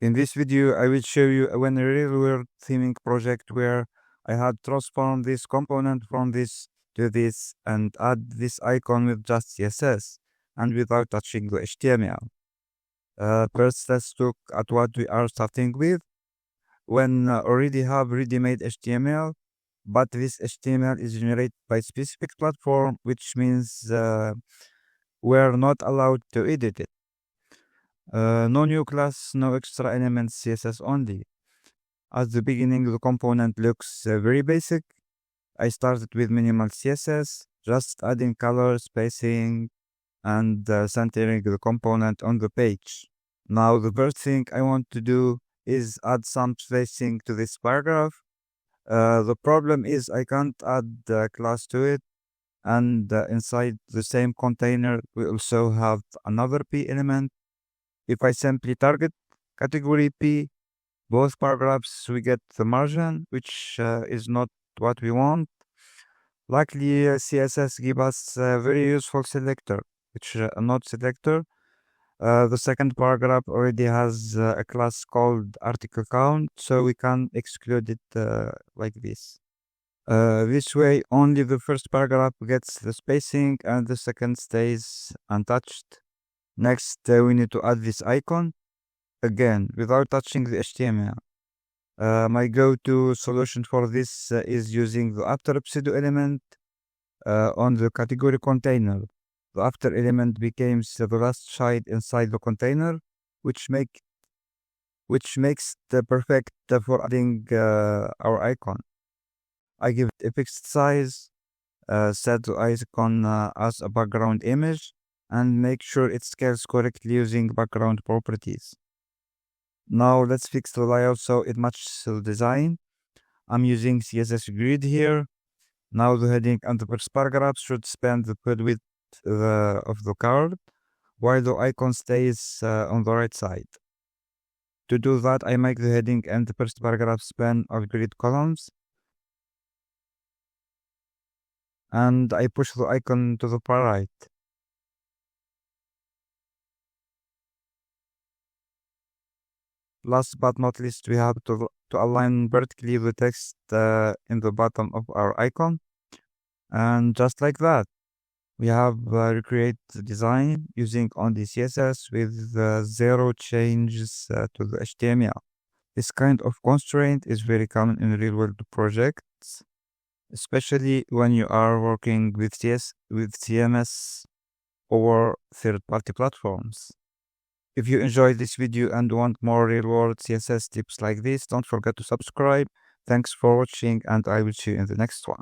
In this video, I will show you one real-world theming project where I had transformed this component from this to this and add this icon with just CSS and without touching the HTML. First, let's look at what we are starting with. When already have ready-made HTML, but this HTML is generated by specific platform, which means we're not allowed to edit it. No new class, no extra elements, CSS only. At the beginning, the component looks very basic. I started with minimal CSS, just adding color, spacing, and centering the component on the page. Now, the first thing I want to do is add some spacing to this paragraph. The problem is I can't add the class to it, and inside the same container, we also have another P element. If I simply target category P, both paragraphs, we get the margin, which is not what we want. Luckily, CSS give us a very useful selector, which a node selector. The second paragraph already has a class called article count, so we can exclude it like this. This way, only the first paragraph gets the spacing and the second stays untouched. Next, we need to add this icon, again, without touching the HTML. My go-to solution for this is using the after pseudo-element on the category container. The after element becomes the last child inside the container, which makes the perfect for adding our icon. I give it a fixed size, set the icon as a background image, and make sure it scales correctly using background properties. Now let's fix the layout so it matches the design. I'm using CSS grid here. Now the heading and the first paragraph should span the full width of the card, while the icon stays on the right side. To do that, I make the heading and the first paragraph span of grid columns, and I push the icon to the far right. Last but not least, we have to align vertically the text in the bottom of our icon. And just like that, we have recreated the design using only CSS with zero changes to the HTML. This kind of constraint is very common in real-world projects, especially when you are working with CMS or third-party platforms. If you enjoyed this video and want more real-world CSS tips like this, don't forget to subscribe. Thanks for watching, and I will see you in the next one.